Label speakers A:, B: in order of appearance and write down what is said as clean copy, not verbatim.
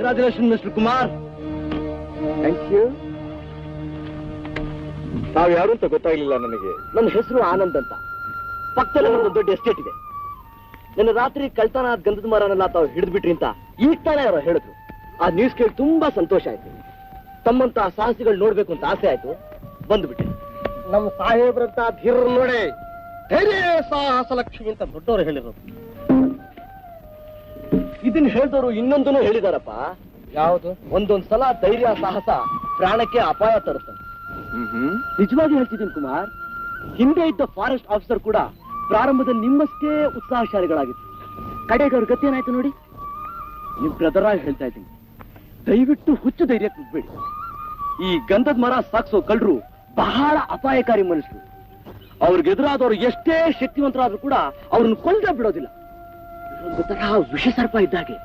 A: Congratulation mister Kumar.
B: Thank you. ತಾವ್ ಯಾರು ಅಂತ ಗೊತ್ತಾಗ್ಲಿಲ್ಲ ನನಗೆ.
A: ನನ್ನ ಹೆಸರು ಆನಂದ್ ಅಂತ. ಪಕ್ಕದಲ್ಲಿ ಒಂದು ದೊಡ್ಡ ಎಸ್ಟೇಟ್ ಇದೆ. ನನ್ನ ರಾತ್ರಿ ಕಳ್ತನ ಗಂಧದ ಮರನೆಲ್ಲ ತಾವು ಹಿಡಿದ್ಬಿಟ್ರಿ ಅಂತ ಈಗ ತಾನೇ ಅವರು ಹೇಳಿದ್ರು. ಆ ನ್ಯೂಸ್ ಕೇಳಿ ತುಂಬಾ ಸಂತೋಷ ಆಯ್ತು. ತಮ್ಮಂತ ಸಾಹಸಿಗಳು ನೋಡ್ಬೇಕು ಅಂತ ಆಸೆ ಆಯ್ತು, ಬಂದ್ಬಿಟ್ಟೆ.
B: ನಮ್ಮ ಸಾಹೇಬ್ರಂತ ಧೀರ ನೋಡಿ ಧೈರ್ಯ ಸಾಹಸ ಲಕ್ಷ್ಮಿ ಅಂತ ದೊಡ್ಡವರು ಹೇಳಿರೋದು.
A: ಇದನ್ನ ಹೇಳಿದವರು ಇನ್ನೊಂದನ್ನು ಹೇಳಿದಾರಪ್ಪ.
B: ಯಾವುದು?
A: ಒಂದೊಂದ್ ಸಲ ಧೈರ್ಯ ಸಾಹಸ ಪ್ರಾಣಕ್ಕೆ ಅಪಾಯ ತರುತ್ತೆ. ನಿಜವಾಗಿ ಹೇಳ್ತಿದ್ದೀನಿ ಕುಮಾರ್, ಹಿಂದೆ ಇದ್ದ ಫಾರೆಸ್ಟ್ ಆಫೀಸರ್ ಕೂಡ ಪ್ರಾರಂಭದಲ್ಲಿ ನಿಮ್ಮಷ್ಟೇ ಉತ್ಸಾಹಶಾಲಿಗಳಾಗಿತ್ತು. ಕಡೆಗೆ ಅವ್ರ ಗತಿ ಏನಾಯ್ತು ನೋಡಿ. ನಿಮ್ ಬ್ರದರ್ ಆಗಿ ಹೇಳ್ತಾ ಇದ್ದೀನಿ, ದಯವಿಟ್ಟು ಹುಚ್ಚು ಧೈರ್ಯಕ್ಕೆ ಬಿಡ್ಬೇಡಿ. ಈ ಗಂಧದ ಮರ ಸಾಕ್ಸೋ ಕಳ್ಳರು ಬಹಳ ಅಪಾಯಕಾರಿ ಮನುಷ್ಯರು. ಅವ್ರಿಗೆ ಎದುರಾದವ್ರು ಎಷ್ಟೇ ಶಕ್ತಿವಂತರಾದ್ರೂ ಕೂಡ ಅವ್ರನ್ನ ಕೊಲ್ಲದೆ ಬಿಡೋದಿಲ್ಲ. ಇದೊಂದು ತರಹ ವಿಷ ಸರ್ಪ ಇದ್ದಾಗೆ.